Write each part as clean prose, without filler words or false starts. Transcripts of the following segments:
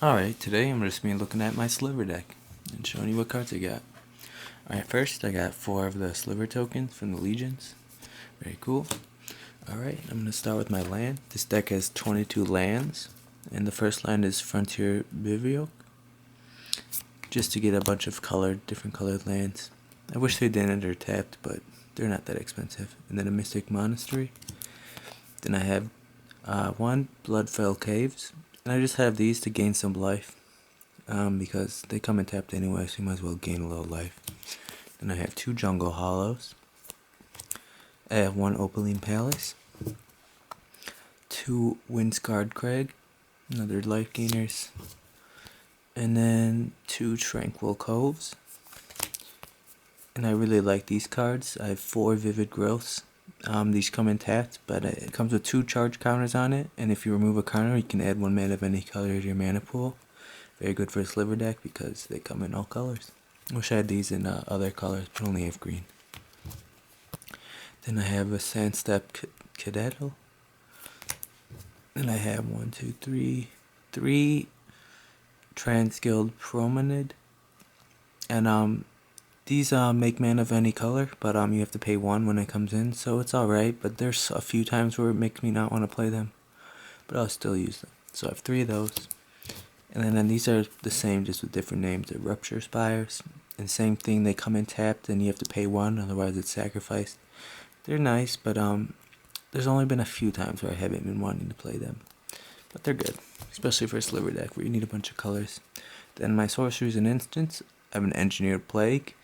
Alright, today I'm just going to be looking at my Sliver deck and showing you what cards I got. Alright, first I got 4 of the Sliver tokens from the Legions. Very cool. Alright, I'm going to start with my land. This deck has 22 lands, and the first land is Frontier Bivioque, just to get a bunch of different colored lands. I wish they didn't enter tapped, but they're not that expensive. And then a Mystic Monastery. Then I have 1 Bloodfell Caves. And I just have these to gain some life, because they come in tapped anyway, so you might as well gain a little life. Then I have 2 Jungle Hollows. I have 1 Opaline Palace. 2 Windscarred Crag, another life gainers. And then 2 Tranquil Coves. And I really like these cards. I have 4 Vivid Growths. These come in tapped, but it comes with 2 charge counters on it, and if you remove a counter, you can add 1 mana of any color to your mana pool. Very good for a Sliver deck because they come in all colors. Wish I had these in other colors, but only have green. Then I have a Sandstep Cadetal. Then I have 3 Transguild Promenade. And these make mana of any color, but you have to pay 1 when it comes in, so it's alright, but there's a few times where it makes me not want to play them, but I'll still use them. So I have 3 of those. And then these are the same, just with different names. They're Rupture Spires, and same thing, they come in tapped and you have to pay 1, otherwise it's sacrificed. They're nice, but there's only been a few times where I haven't been wanting to play them, but they're good, especially for a Sliver deck where you need a bunch of colors. Then my Sorcerer is an instance. I have an Engineered Plague.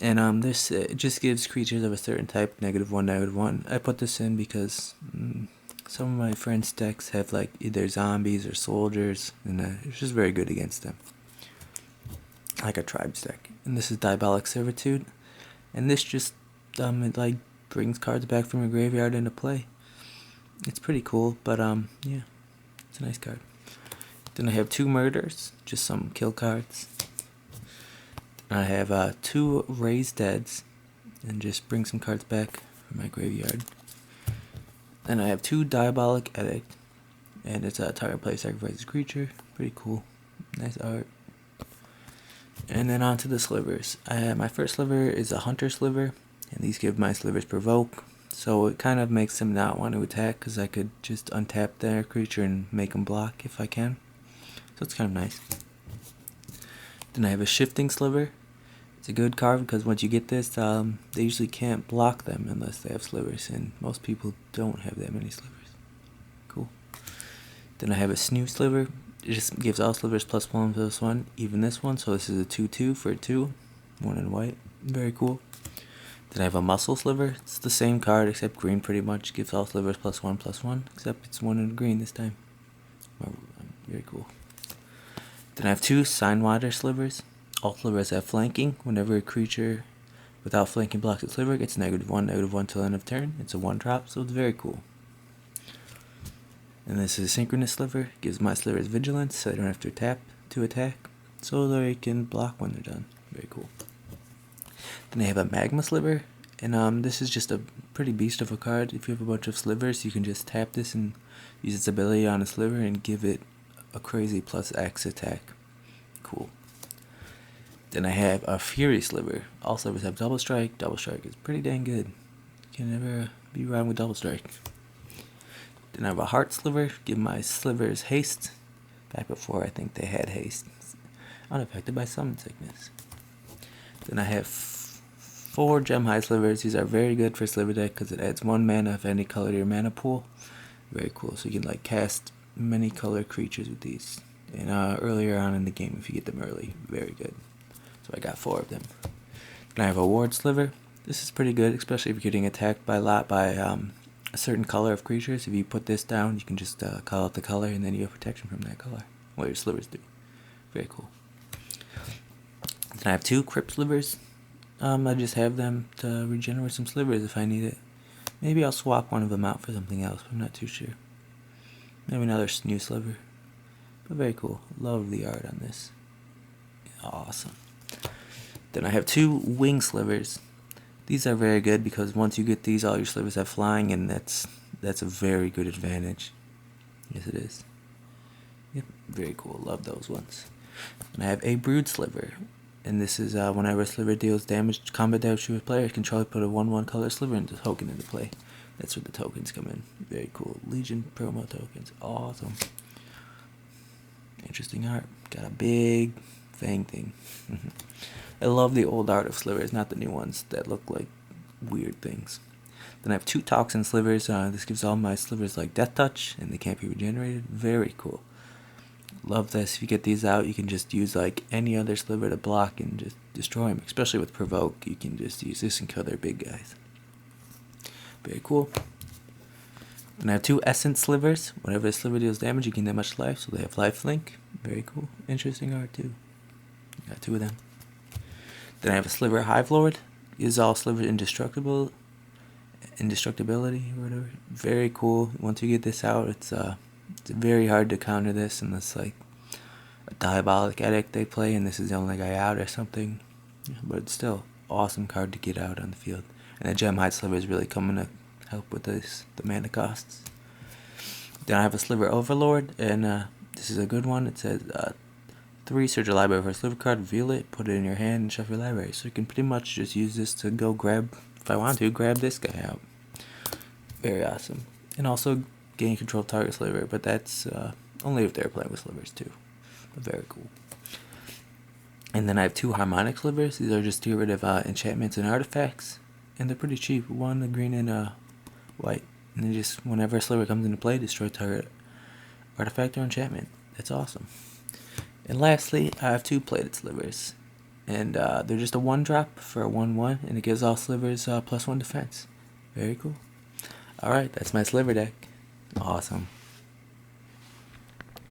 And this it just gives creatures of a certain type -1, -1. I put this in because some of my friends' decks have like either zombies or soldiers, and it's just very good against them, like a tribes deck. And this is Diabolic Servitude, and this just it like brings cards back from your graveyard into play. It's pretty cool, but yeah, it's a nice card. Then I have 2 Murders, just some kill cards. I have 2 Raised Deads, and just bring some cards back from my graveyard. Then I have 2 Diabolic Edict, and it's a target player sacrifices creature. Pretty cool, nice art. And then on to the Slivers. My first Sliver is a Hunter Sliver, and these give my Slivers Provoke, so it kind of makes them not want to attack, because I could just untap their creature and make them block if I can. So it's kind of nice. Then I have a Shifting Sliver. It's a good card because once you get this, they usually can't block them unless they have Slivers, and most people don't have that many Slivers. Cool. Then I have a Snoo Sliver. It just gives all Slivers +1/+1, even this one, so this is a 2/2 for 2, 1 in white. Very cool. Then I have a Muscle Sliver. It's the same card except green pretty much. Gives all Slivers +1/+1, except it's 1 in green this time. Very cool. Then I have 2 Signwater Slivers. All Slivers have flanking. Whenever a creature without flanking blocks a Sliver, it gets -1, -1 till end of turn. It's a 1-drop, so it's very cool. And this is a Synchronous Sliver. Gives my Slivers Vigilance, so they don't have to tap to attack, so they can block when they're done. Very cool. Then I have a Magma Sliver, and this is just a pretty beast of a card. If you have a bunch of Slivers, you can just tap this and use its ability on a Sliver and give it a crazy +X attack. Cool. Then I have a Fury Sliver. All Slivers have Double Strike. Double Strike is pretty dang good. You can never be wrong with Double Strike. Then I have a Heart Sliver. Give my Slivers haste. Back before, I think they had haste. Unaffected by Summon Sickness. Then I have 4 Gem High Slivers. These are very good for Sliver deck because it adds 1 mana of any color to your mana pool. Very cool. So you can like cast many color creatures with these. And earlier on in the game, if you get them early, very good. So I got 4 of them. Then I have a Ward Sliver. This is pretty good, especially if you're getting attacked by a certain color of creatures. If you put this down, you can just call out the color, and then you have protection from that color. Well, your Slivers do. Very cool. Then I have 2 Crypt Slivers. I just have them to regenerate some Slivers if I need it. Maybe I'll swap one of them out for something else, but I'm not too sure. Maybe another Snoo Sliver. But very cool. Love the art on this. Awesome. Then I have 2 Wing Slivers. These are very good because once you get these, all your Slivers have flying, and that's a very good advantage. Yes, it is. Yep, very cool. Love those ones. And I have a Brood Sliver. And this is whenever a Sliver deals damage combat damage to a player, controller put a 1/1 color Sliver into token into play. That's where the tokens come in. Very cool. Legion promo tokens. Awesome. Interesting art. Got a big fang thing. I love the old art of Slivers, not the new ones that look like weird things. Then I have 2 Toxin Slivers. This gives all my Slivers like Death Touch, and they can't be regenerated. Very cool. Love this. If you get these out, you can just use like any other Sliver to block and just destroy them. Especially with Provoke, you can just use this and kill their big guys. Very cool. And I have 2 Essence Slivers. Whenever a Sliver deals damage, you gain that much life, so they have lifelink. Very cool. Interesting art too. Got 2 of them. Then I have a Sliver Overlord. Is all Sliver indestructibility or whatever. Very cool. Once you get this out, it's very hard to counter this unless like a Diabolic Edict they play and this is the only guy out or something. But it's still awesome card to get out on the field. And the Gem Hide Sliver is really coming to help with this, the mana costs. Then I have a Sliver Overlord, and this is a good one. It says 3, search your library for a Sliver card, reveal it, put it in your hand, and shuffle your library. So you can pretty much just use this to go grab, if I want to, grab this guy out. Very awesome. And also gain control of target Sliver, but that's only if they're playing with Slivers too. But very cool. And then I have 2 Harmonic Slivers. These are just to get rid of enchantments and artifacts. And they're pretty cheap. 1 green and white. And then just whenever a Sliver comes into play, destroy target artifact or enchantment. That's awesome. And lastly, I have 2 Plated Slivers. And they're just a 1-drop for a 1/1. And it gives all Slivers +1 defense. Very cool. Alright, that's my Sliver deck. Awesome.